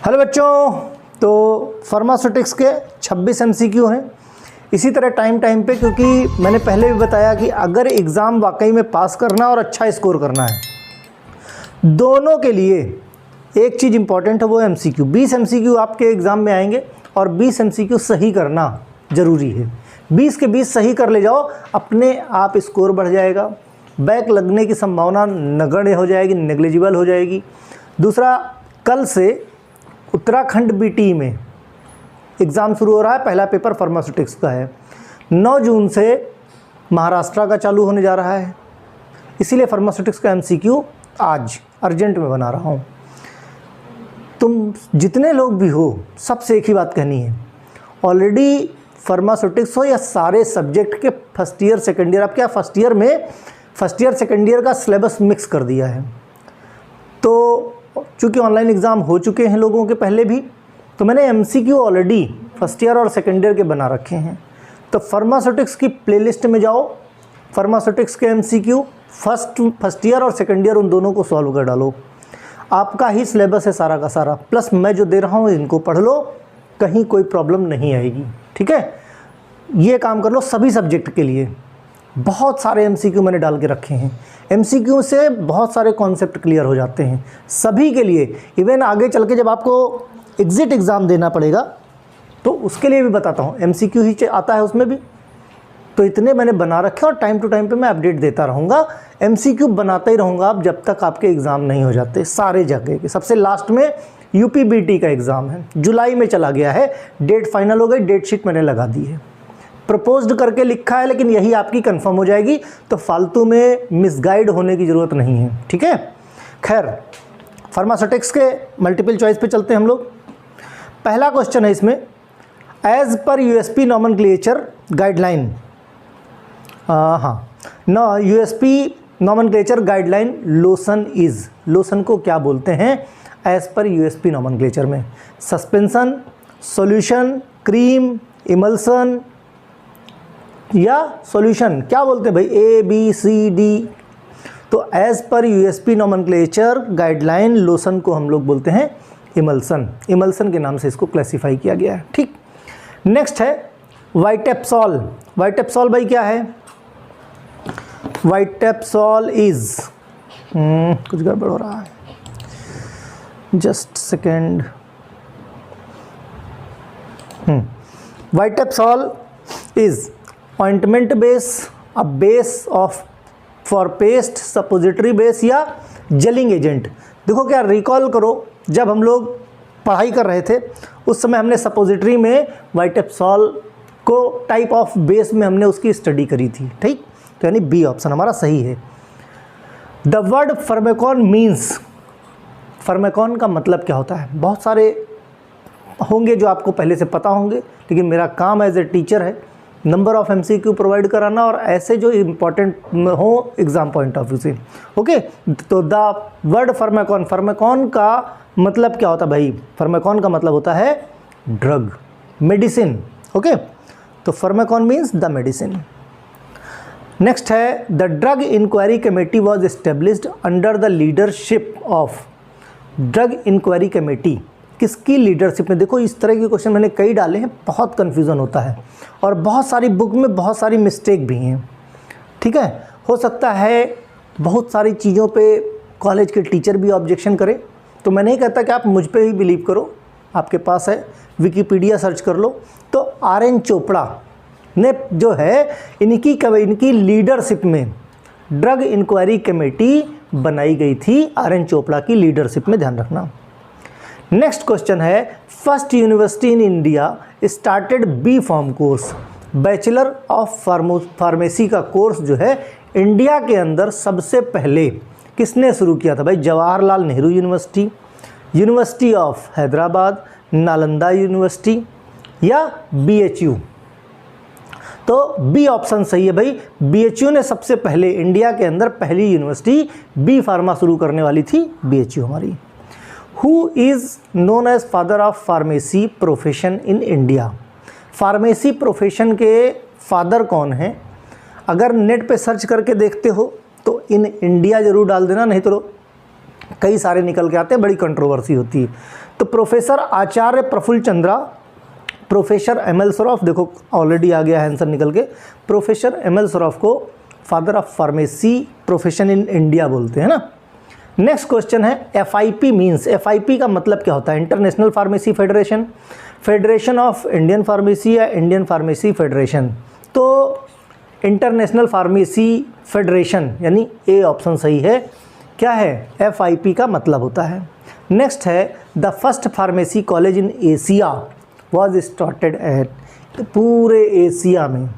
Hello बच्चों, तो pharmaceutics के 26 एमसीक्यू हैं। इसी तरह टाइम पे, क्योंकि मैंने पहले भी बताया कि अगर एग्ज़ाम वाकई में पास करना और अच्छा स्कोर करना है, दोनों के लिए एक चीज़ इंपॉर्टेंट है, वो एमसीक्यू। 20 एमसीक्यू आपके एग्ज़ाम में आएंगे और 20 एमसीक्यू सही करना ज़रूरी है। 20 के 20 सही कर ले जाओ, अपने आप स्कोर बढ़ जाएगा, बैक लगने की संभावना नगण्य हो जाएगी, नेग्लिजिबल हो जाएगी। दूसरा, कल से उत्तराखंड बीटी में एग्ज़ाम शुरू हो रहा है। पहला पेपर फार्मास्यूटिक्स का है। 9 जून से महाराष्ट्र का चालू होने जा रहा है, इसीलिए फार्मास्यूटिक्स का एमसीक्यू आज अर्जेंट में बना रहा हूँ। तुम जितने लोग भी हो, सबसे एक ही बात कहनी है, ऑलरेडी फार्मास्यूटिक्स हो या सारे सब्जेक्ट के फर्स्ट ईयर सेकेंड ईयर, अब क्या फर्स्ट ईयर सेकेंड ईयर का सिलेबस मिक्स कर दिया है। तो चूँकि ऑनलाइन एग्ज़ाम हो चुके हैं लोगों के पहले भी, तो मैंने एमसीक्यू ऑलरेडी फर्स्ट ईयर और सेकेंड ईयर के बना रखे हैं। तो फार्मास्यूटिक्स की प्लेलिस्ट में जाओ, फार्मास्यूटिक्स के एमसीक्यू फर्स्ट ईयर और सेकेंड ईयर उन दोनों को सॉल्व कर डालो। आपका ही सिलेबस है सारा का सारा, प्लस मैं जो दे रहा हूँ इनको पढ़ लो, कहीं कोई प्रॉब्लम नहीं आएगी। ठीक है, ये काम कर लो सभी सब्जेक्ट के लिए। बहुत सारे एमसीक्यू मैंने डाल के रखे हैं। एमसीक्यू से बहुत सारे कॉन्सेप्ट क्लियर हो जाते हैं सभी के लिए। इवन आगे चल के जब आपको एग्ज़िट एग्ज़ाम देना पड़ेगा तो उसके लिए भी बताता हूँ, एमसीक्यू ही आता है उसमें भी। तो इतने मैंने बना रखे और टाइम टू टाइम पे मैं अपडेट देता रहूँगा। एमसीक्यू बनाता ही रहूँगा अब जब तक आपके एग्ज़ाम नहीं हो जाते सारे जगह के। सबसे लास्ट में यूपीबीटी का एग्ज़ाम है, जुलाई में चला गया है, डेट फाइनल हो गई, डेट शीट मैंने लगा दी है। प्रपोज्ड करके लिखा है, लेकिन यही आपकी कंफर्म हो जाएगी, तो फालतू में मिसगाइड होने की ज़रूरत नहीं है। ठीक है, खैर फार्मास्यूटिक्स के मल्टीपल चॉइस पे चलते हैं हम लोग। पहला क्वेश्चन है इसमें, as per USP nomenclature guideline. USP nomenclature guideline lotion is, lotion को क्या बोलते हैं एज पर यूएसपी नॉमेनक्लेचर में? सस्पेंशन, सॉल्यूशन, क्रीम, इमल्सन या सॉल्यूशन, क्या बोलते हैं भाई? A B C D. तो as per USP nomenclature guideline lotion को हम लोग बोलते हैं इमल्सन। इमल्सन के नाम से इसको क्लासिफाई किया गया है। ठीक, नेक्स्ट है वाइटेप्सॉल। वाइटेप्सॉल भाई क्या है? वाइटेप्सॉल इज, कुछ गड़बड़ हो रहा है, just second. Witepsol is ointment base, a base of for paste, suppository base या जेलिंग एजेंट। देखो, क्या रिकॉल करो, जब हम लोग पढ़ाई कर रहे थे उस समय हमने सपोजिटरी में वाइटेप्सॉल को टाइप ऑफ बेस में हमने उसकी स्टडी करी थी। ठीक, तो यानी बी ऑप्शन हमारा सही है। द वर्ड फार्मेकॉन मीन्स, फार्मेकॉन का मतलब क्या होता है? बहुत सारे होंगे जो आपको पहले से पता होंगे, लेकिन मेरा काम एज ए टीचर है नंबर ऑफ एमसीक्यू प्रोवाइड कराना और ऐसे जो इम्पॉर्टेंट हो एग्जाम पॉइंट ऑफ व्यू से। ओके, तो द वर्ड फार्मेकॉन, फार्मेकॉन का मतलब क्या होता है भाई? फार्मेकॉन का मतलब होता है ड्रग, मेडिसिन। ओके, तो pharmacon means the medicine. Next है, the drug inquiry committee was established under the leadership of. Drug inquiry committee किसकी लीडरशिप में? देखो, इस तरह के क्वेश्चन मैंने कई डाले हैं, बहुत कन्फ्यूज़न होता है और बहुत सारी बुक में बहुत सारी मिस्टेक भी हैं। ठीक है, हो सकता है बहुत सारी चीज़ों पे कॉलेज के टीचर भी ऑब्जेक्शन करें, तो मैं नहीं कहता कि आप मुझ पे ही बिलीव करो, आपके पास है विकिपीडिया सर्च कर लो। तो RN चोपड़ा ने जो है इनकी लीडरशिप में ड्रग इंक्वायरी कमेटी बनाई गई थी, RN चोपड़ा की लीडरशिप में, ध्यान रखना। नेक्स्ट क्वेश्चन है, first university in India started B Pharm course. Bachelor of pharmacy का कोर्स जो है इंडिया के अंदर सबसे पहले किसने शुरू किया था भाई? Jawaharlal Nehru university, university of Hyderabad, Nalanda university या BHU? तो बी ऑप्शन सही है भाई। BHU ने सबसे पहले इंडिया के अंदर पहली यूनिवर्सिटी बी फार्मा शुरू करने वाली थी, BHU हमारी। Who is known as father of pharmacy profession in India? Pharmacy profession के फादर कौन हैं? अगर नेट पे सर्च करके देखते हो तो इन इंडिया ज़रूर डाल देना, नहीं तो कई सारे निकल के आते हैं, बड़ी कंट्रोवर्सी होती है। तो प्रोफेसर आचार्य प्रफुल्ल चंद्रा, प्रोफेसर एम.एल. सराफ, देखो ऑलरेडी आ गया है आंसर निकल के, प्रोफेसर एम.एल. सराफ को father of pharmacy profession in India बोलते हैं ना। नेक्स्ट क्वेश्चन है FIP मीन्स, FIP का मतलब क्या होता है? International pharmacy federation, federation of Indian pharmacy या इंडियन फार्मेसी फेडरेशन। तो इंटरनेशनल फार्मेसी फेडरेशन यानी ए ऑप्शन सही है। क्या है? FIP का मतलब होता है। नेक्स्ट है the first pharmacy college in Asia was started at, पूरे एशिया में,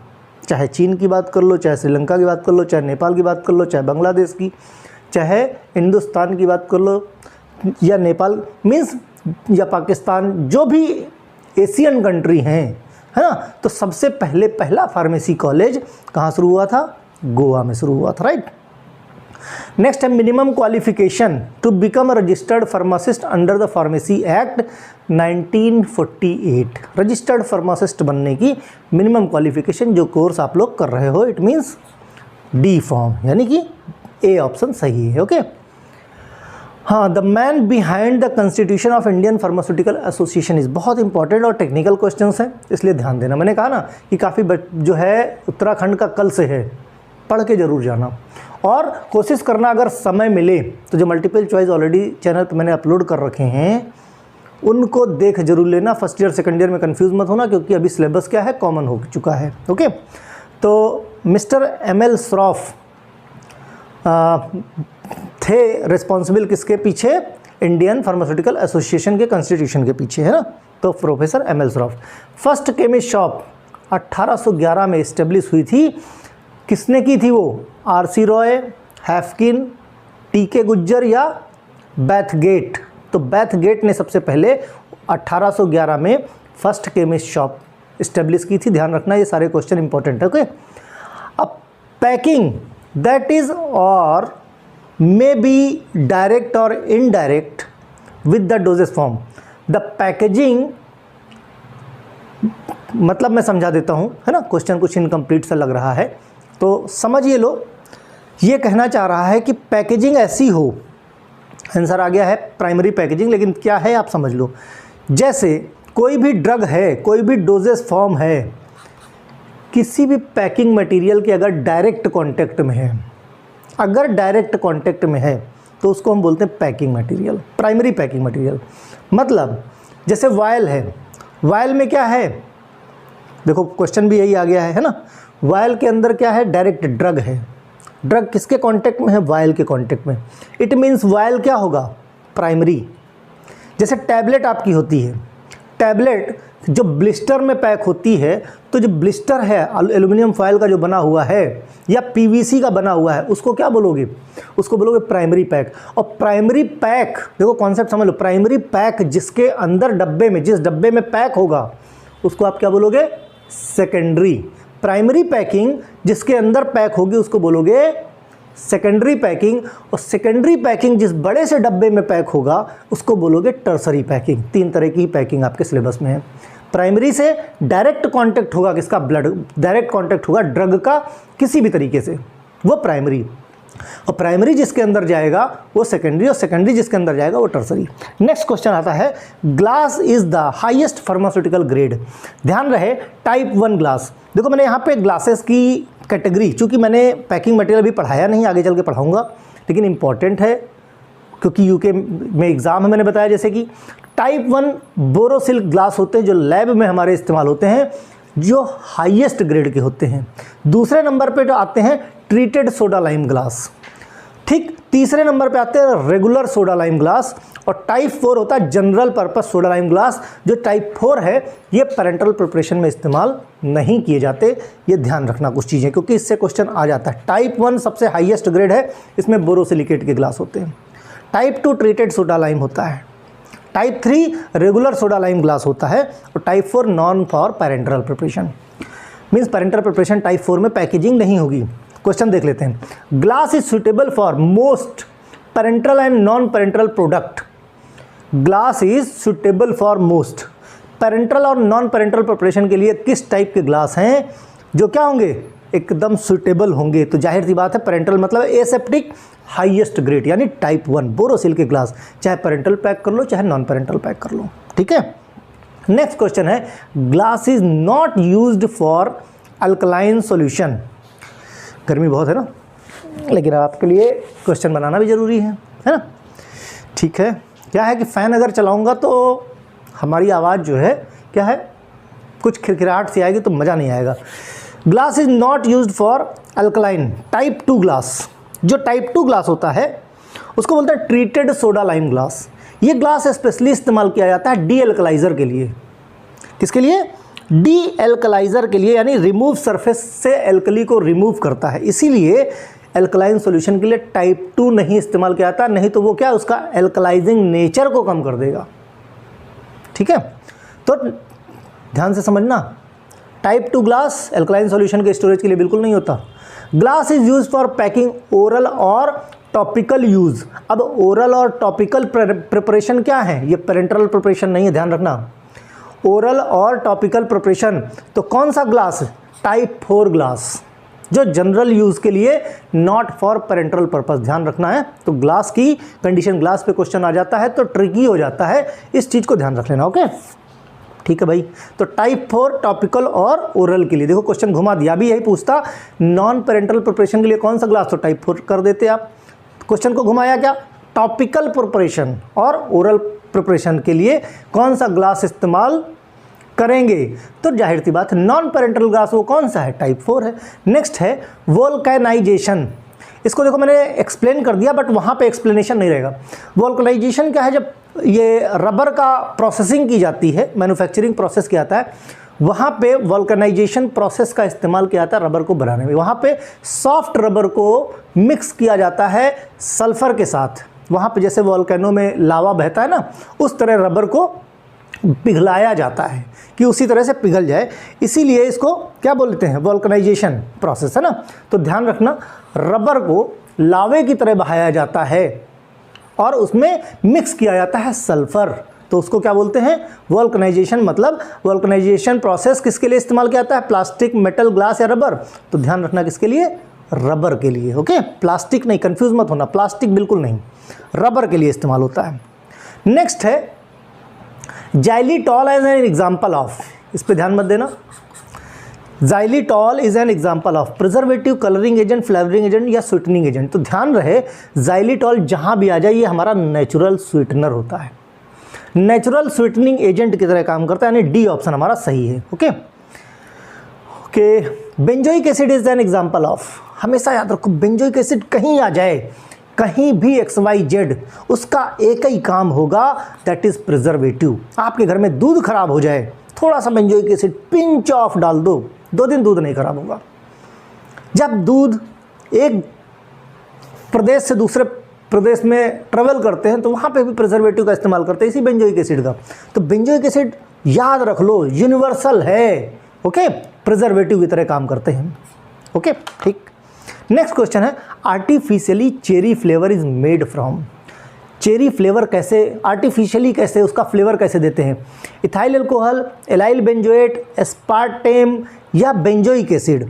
चाहे चीन की बात कर लो, चाहे श्रीलंका की बात कर लो, चाहे नेपाल की बात कर लो, चाहे बांग्लादेश की, चाहे हिंदुस्तान की बात कर लो या नेपाल मीन्स या पाकिस्तान, जो भी एशियन कंट्री हैं, है ना, तो सबसे पहले पहला फार्मेसी कॉलेज कहाँ शुरू हुआ था? गोवा में शुरू हुआ था, राइट। नेक्स्ट है minimum qualification to become a registered pharmacist under the pharmacy act 1948। Registered pharmacist बनने की मिनिमम क्वालिफिकेशन जो कोर्स आप लोग कर रहे हो, इट मीन्स डी फॉर्म, यानी कि ए ऑप्शन सही है। ओके हाँ, the man behind the constitution of Indian pharmaceutical association is, बहुत इंपॉर्टेंट और टेक्निकल क्वेश्चंस हैं, इसलिए ध्यान देना। मैंने कहा ना कि काफ़ी जो है उत्तराखंड का कल से है, पढ़ के ज़रूर जाना और कोशिश करना अगर समय मिले तो जो मल्टीपल चॉइस ऑलरेडी चैनल पर मैंने अपलोड कर रखे हैं उनको देख जरूर लेना। फर्स्ट ईयर सेकंड ईयर में कंफ्यूज मत होना, क्योंकि अभी सिलेबस क्या है, कॉमन हो चुका है। ओके, तो मिस्टर एम.एल. सराफ थे रिस्पॉन्सिबल किसके पीछे? इंडियन फार्मास्यूटिकल एसोसिएशन के कॉन्स्टिट्यूशन के पीछे, है ना। तो professor M L. Saraf. First chemist shop 1811 में इस्टेब्लिश हुई थी, किसने की थी वो? R.C. Roy, Haffkine, TK. Gujjar या बैथगेट? तो बैथगेट ने सबसे पहले 1811 में फर्स्ट केमिस्ट शॉप इस्टेब्लिश की थी। ध्यान रखना, ये सारे क्वेश्चन इंपॉर्टेंट है। ओके, अब पैकिंग दैट इज और मे बी डायरेक्ट और indirect with the doses form. The packaging मतलब मैं समझा देता हूँ, है ना, क्वेश्चन कुछ इनकम्प्लीट सा लग रहा है तो समझिए लो। ये कहना चाह रहा है कि पैकेजिंग ऐसी हो, आंसर आ गया है प्राइमरी पैकेजिंग, लेकिन क्या है आप समझ लो। जैसे कोई भी ड्रग है, कोई भी डोजेस फॉर्म है, किसी भी पैकिंग मटेरियल के अगर डायरेक्ट कांटेक्ट में है, अगर डायरेक्ट कांटेक्ट में है तो उसको हम बोलते हैं packing material, primary packing material. मतलब जैसे वायल है, वायल में क्या है, देखो क्वेश्चन भी यही आ गया है ना, वायल के अंदर क्या है? डायरेक्ट ड्रग है। ड्रग किसके कांटेक्ट में है? वायल के कांटेक्ट में। इट मीन्स वायल क्या होगा? प्राइमरी। जैसे टैबलेट आपकी होती है, टैबलेट जो ब्लिस्टर में पैक होती है, तो जो ब्लिस्टर है एल्युमिनियम फॉयल का जो बना हुआ है या PVC का बना हुआ है, उसको क्या बोलोगे? उसको बोलोगे प्राइमरी पैक। और प्राइमरी पैक, देखो कॉन्सेप्ट समझ लो, प्राइमरी पैक जिसके अंदर डब्बे में, जिस डब्बे में पैक होगा उसको आप क्या बोलोगे? सेकेंडरी। प्राइमरी पैकिंग जिसके अंदर पैक होगी उसको बोलोगे सेकेंडरी पैकिंग, और सेकेंडरी पैकिंग जिस बड़े से डब्बे में पैक होगा उसको बोलोगे टर्सरी पैकिंग। तीन तरह की पैकिंग आपके सिलेबस में है। प्राइमरी से डायरेक्ट कांटेक्ट होगा किसका? ब्लड, डायरेक्ट कांटेक्ट होगा ड्रग का किसी भी तरीके से, वो प्राइमरी। और प्राइमरी जिसके अंदर जाएगा वो सेकेंडरी, और सेकेंडरी जिसके अंदर जाएगा वो टर्सरी। नेक्स्ट क्वेश्चन आता है, glass is the highest pharmaceutical grade. ध्यान रहे, टाइप 1 ग्लास। देखो मैंने यहाँ पे ग्लासेस की कैटेगरी, चूँकि मैंने पैकिंग मटेरियल अभी पढ़ाया नहीं, आगे चल के पढ़ाऊँगा, लेकिन इंपॉर्टेंट है क्योंकि यूके में एग्ज़ाम है। मैंने बताया जैसे कि टाइप 1 बोरोसिल ग्लास होते हैं जो लैब में हमारे इस्तेमाल होते हैं, जो हाईएस्ट ग्रेड के होते हैं। दूसरे नंबर पे जो आते हैं ट्रीटेड सोडा लाइम ग्लास, ठीक। तीसरे नंबर पे आते हैं रेगुलर सोडा लाइम ग्लास, और टाइप 4 होता है general purpose soda lime glass. जो टाइप 4 है ये पैरेंटल प्रिपरेशन में इस्तेमाल नहीं किए जाते। ये ध्यान रखना कुछ चीज़ें, क्योंकि इससे क्वेश्चन आ जाता है। टाइप 1 सबसे हाईएस्ट ग्रेड है, इसमें बोरोसिलिकेट के ग्लास होते हैं। टाइप 2 ट्रीटेड सोडा लाइम होता है। Type 3 regular soda lime glass होता है, और type 4 non for parental preparation. Means parental preparation type 4 में पैकेजिंग नहीं होगी। क्वेश्चन देख लेते हैं। Glass is suitable for most parental and non parental product. Glass is suitable for most parental और नॉन पैरेंटल प्रिपरेशन के लिए किस टाइप के ग्लास हैं जो क्या होंगे? एकदम सुटेबल होंगे। तो जाहिर सी बात है पेरेंटल मतलब एसेप्टिक हाईएस्ट ग्रेड यानी टाइप 1 बोरोसिल के ग्लास, चाहे पेरेंटल पैक कर लो चाहे नॉन पेरेंटल पैक कर लो, ठीक है। नेक्स्ट क्वेश्चन है glass is not used for alkaline solution. गर्मी बहुत है ना, लेकिन आपके लिए क्वेश्चन बनाना भी ज़रूरी है ना, ठीक है। क्या है कि फ़ैन अगर चलाऊंगा तो हमारी आवाज़ जो है क्या है कुछ खिरखिराहट सी आएगी तो मज़ा नहीं आएगा। Glass is not used for alkaline type 2 glass. जो टाइप 2 ग्लास होता है उसको बोलते हैं ट्रीटेड सोडा लाइम ग्लास। ये ग्लास स्पेशली इस्तेमाल किया जाता है डी एल्कलाइज़र के लिए। किसके लिए? डी एल्कलाइज़र के लिए, यानी रिमूव सरफेस से एल्कली को रिमूव करता है। इसीलिए एल्कलाइन सॉल्यूशन के लिए टाइप 2 नहीं इस्तेमाल किया जाता, नहीं तो वो क्या उसका एल्कलाइजिंग नेचर को कम कर देगा, ठीक है। तो ध्यान से समझना, टाइप 2 ग्लास एल्कलाइन सॉल्यूशन के स्टोरेज के लिए बिल्कुल नहीं होता। Glass is use for packing oral और टॉपिकल यूज। अब ओरल और टॉपिकल प्रिपरेशन क्या है? ये पेरेंटल प्रिपरेशन नहीं है, ध्यान रखना। ओरल और टॉपिकल प्रिपरेशन, तो कौन सा ग्लास? टाइप 4 ग्लास, जो जनरल यूज़ के लिए, नॉट फॉर पेरेंटल पर्पस, ध्यान रखना है। तो ग्लास की कंडीशन, ग्लास पे क्वेश्चन आ जाता है तो ट्रिकी हो जाता है, इस चीज़ को ध्यान रख लेना, ओके, ठीक है भाई। तो टाइप 4 टॉपिकल और ओरल के लिए, देखो क्वेश्चन घुमा दिया, अभी यही पूछता नॉन पेरेंटल प्रिपरेशन के लिए कौन सा ग्लास, तो टाइप 4 कर देते आप। क्वेश्चन को घुमाया क्या? टॉपिकल प्रिपरेशन और ओरल प्रिपरेशन के लिए कौन सा ग्लास इस्तेमाल करेंगे, तो जाहिर सी बात नॉन पेरेंटल ग्लास वो कौन सा है? टाइप 4 है। नेक्स्ट है वोल्केनाइजेशन। इसको देखो मैंने एक्सप्लेन कर दिया, बट वहाँ पे एक्सप्लेनेशन नहीं रहेगा। वोल्केनाइजेशन क्या है? जब ये रबर का प्रोसेसिंग की जाती है, मैन्युफैक्चरिंग प्रोसेस किया जाता है, वहाँ पे वोल्केनाइजेशन प्रोसेस का इस्तेमाल किया जाता है रबर को बनाने में। वहाँ पे सॉफ्ट रबर को मिक्स किया जाता है सल्फर के साथ। वहाँ पे जैसे वोल्केनो में लावा बहता है ना, उस तरह रबर को पिघलाया जाता है कि उसी तरह से पिघल जाए, इसीलिए इसको क्या बोलते हैं? वोल्केनाइजेशन प्रोसेस, है ना। तो ध्यान रखना, रबर को लावे की तरह बहाया जाता है और उसमें मिक्स किया जाता है सल्फर, तो उसको क्या बोलते हैं? वोल्केनाइजेशन। मतलब वोल्केनाइजेशन प्रोसेस किसके लिए इस्तेमाल किया जाता है? प्लास्टिक, मेटल, ग्लास या रबर? तो ध्यान रखना किसके लिए? रबर के लिए, ओके। प्लास्टिक नहीं, कंफ्यूज मत होना, प्लास्टिक बिल्कुल नहीं, रबर के लिए इस्तेमाल होता है। नेक्स्ट है xylitol as an example of, इस पे ध्यान मत देना। Xylitol is an example of preservative, colouring agent, flavouring agent या स्वीटनिंग एजेंट। तो ध्यान रहे जाइलिटॉल जहां भी आ जाए ये हमारा नेचुरल स्वीटनर होता है, नेचुरल स्वीटनिंग एजेंट की तरह काम करता है, यानी डी ऑप्शन हमारा सही है, okay okay. Benzoic acid is an example of, हमेशा याद रखो बेंजोइक एसिड कहीं आ जाए, कहीं भी XYZ, उसका एक ही काम होगा, दैट इज प्रिजर्वेटिव। आपके घर में दूध खराब हो जाए, थोड़ा सा बेंजोइक एसिड पिंच ऑफ डाल दो, 2 दिन दूध नहीं खराब होगा। जब दूध एक प्रदेश से दूसरे प्रदेश में ट्रेवल करते हैं तो वहाँ पे भी प्रिजर्वेटिव का इस्तेमाल करते हैं, इसी बेंजोइक एसिड का। तो बेंजोइक एसिड याद रख लो, यूनिवर्सल है, ओके, प्रिजर्वेटिव की तरह काम करते हैं, ओके, ठीक। नेक्स्ट क्वेश्चन है artificially cherry flavour is made from. Cherry flavour कैसे, आर्टिफिशियली कैसे, उसका फ्लेवर कैसे देते हैं? Ethyl alcohol, allyl benzoate, aspartame या बेंजोइक एसिड।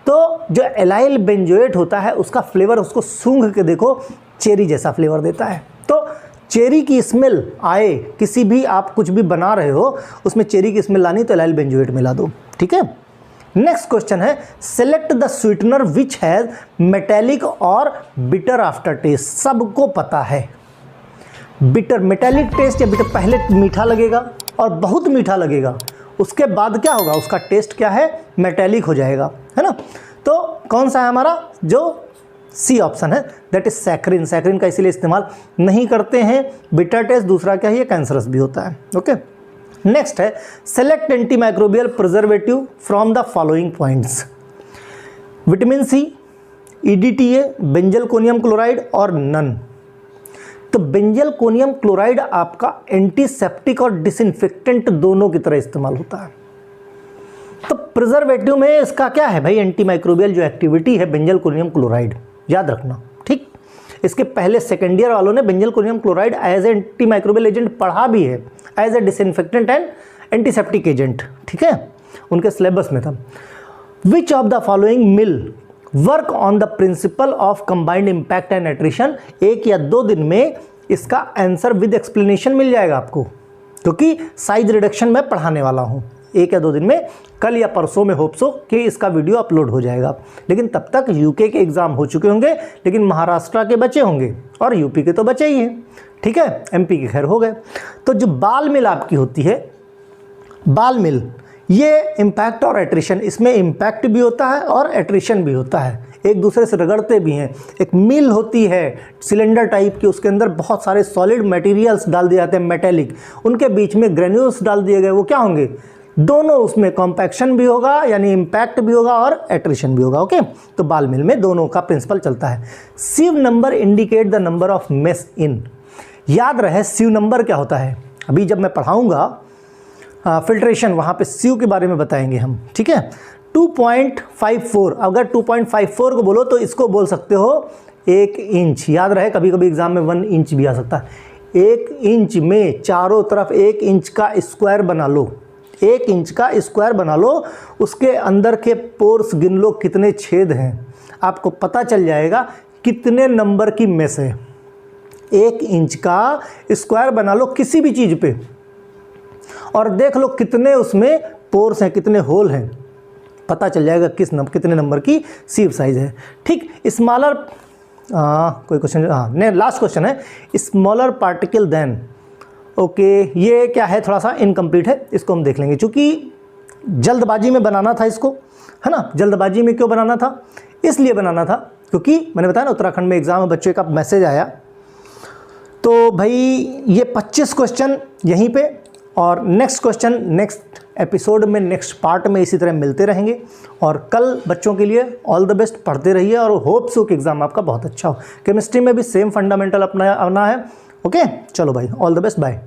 तो जो एलाइल बेंजोएट होता है उसका फ्लेवर, उसको सूंघ के देखो, चेरी जैसा फ्लेवर देता है। तो चेरी की स्मेल आए, किसी भी आप कुछ भी बना रहे हो उसमें चेरी की स्मेल लानी तो एलाइल बेंजोएट मिला दो, ठीक है। नेक्स्ट क्वेश्चन है select the sweetener which has metallic और बिटर आफ्टर टेस्ट। सबको पता है बिटर, मेटेलिक टेस्ट या बिटर, पहले मीठा लगेगा और बहुत मीठा लगेगा, उसके बाद क्या होगा? उसका टेस्ट क्या है? मेटेलिक हो जाएगा, है ना। तो कौन सा है हमारा? जो सी ऑप्शन है, दैट इज सैकरिन। सैकरिन का इसीलिए इस्तेमाल नहीं करते हैं। बिटर टेस्ट दूसरा क्या है? ये कैंसरस भी होता है, ओके। नेक्स्ट है select anti microbial preservative from the following points. Vitamin C, EDTA, benzalkonium chloride और नन। तो बेंजलकोनियम क्लोराइड आपका एंटीसेप्टिक और डिसइंफेक्टेंट दोनों की तरह इस्तेमाल होता है। तो प्रिजर्वेटिव में इसका क्या है भाई? एंटी माइक्रोबियल जो एक्टिविटी है बेंजलकोनियम क्लोराइड, याद रखना, ठीक। इसके पहले सेकेंड ईयर वालों ने benzalkonium chloride as a anti microbial agent पढ़ा भी है, as a disinfectant and antiseptic agent, ठीक है, उनके सिलेबस में था। Which of the following mill work on the principle of combined impact and attrition. 1 या 2 दिन में इसका आंसर विद एक्सप्लेनेशन मिल जाएगा आपको, क्योंकि साइज रिडक्शन मैं पढ़ाने वाला हूँ। 1 या 2 दिन में, कल या परसों में होप सो कि इसका वीडियो अपलोड हो जाएगा। लेकिन तब तक यूके के एग्ज़ाम हो चुके होंगे, लेकिन महाराष्ट्र के बचे होंगे और यूपी के तो बचे ही हैं, ठीक है, एमपी के खैर हो गए। तो जो बाल मिल आपकी होती है, बाल मिल, ये इम्पैक्ट और एट्रिशन, इसमें इम्पैक्ट भी होता है और एट्रिशन भी होता है, एक दूसरे से रगड़ते भी हैं। एक मिल होती है सिलेंडर टाइप की, उसके अंदर बहुत सारे सॉलिड मटेरियल्स डाल दिए जाते हैं मेटेलिक, उनके बीच में ग्रेन्यूल्स डाल दिए गए, वो क्या होंगे, दोनों, उसमें कॉम्पैक्शन भी होगा यानी इम्पैक्ट भी होगा और एट्रिशन भी होगा। ओके, तो बाल मिल में दोनों का प्रिंसिपल चलता है। Sieve number indicate the number of mesh in. याद रहे सिव नंबर क्या होता है, अभी जब मैं पढ़ाऊंगा फिल्ट्रेशन, वहाँ पे सीव के बारे में बताएंगे हम, ठीक है। 2.54, अगर 2.54 को बोलो तो इसको बोल सकते हो 1 इंच। याद रहे, कभी कभी एग्जाम में 1 इंच भी आ सकता है। 1 इंच में चारों तरफ 1 इंच का स्क्वायर बना लो, 1 इंच का स्क्वायर बना लो, उसके अंदर के पोर्स गिन लो कितने छेद हैं, आपको पता चल जाएगा कितने नंबर की मेस है। 1 इंच का स्क्वायर बना लो किसी भी चीज़ पे और देख लो कितने उसमें पोर्स हैं, कितने होल हैं, पता चल जाएगा कितने नंबर की सीव साइज है। ठीक, स्मॉलर, कोई क्वेश्चन, नहीं, लास्ट क्वेश्चन है, स्मॉलर पार्टिकल देन। ओके, ये क्या है, थोड़ा सा इनकम्प्लीट है, इसको हम देख लेंगे, क्योंकि जल्दबाजी में बनाना था इसको, है ना। जल्दबाजी में क्यों बनाना था, इसलिए बनाना था क्योंकि मैंने बताया ना उत्तराखंड में एग्ज़ाम में बच्चे का मैसेज आया, तो भाई ये 25 क्वेश्चन यहीं पे, और नेक्स्ट क्वेश्चन नेक्स्ट एपिसोड में, नेक्स्ट पार्ट में इसी तरह मिलते रहेंगे। और कल बच्चों के लिए ऑल द बेस्ट, पढ़ते रहिए और होप सो कि एग्ज़ाम आपका बहुत अच्छा हो। केमिस्ट्री में भी सेम फंडामेंटल अपना है। ओके, चलो भाई, ऑल द बेस्ट, बाय।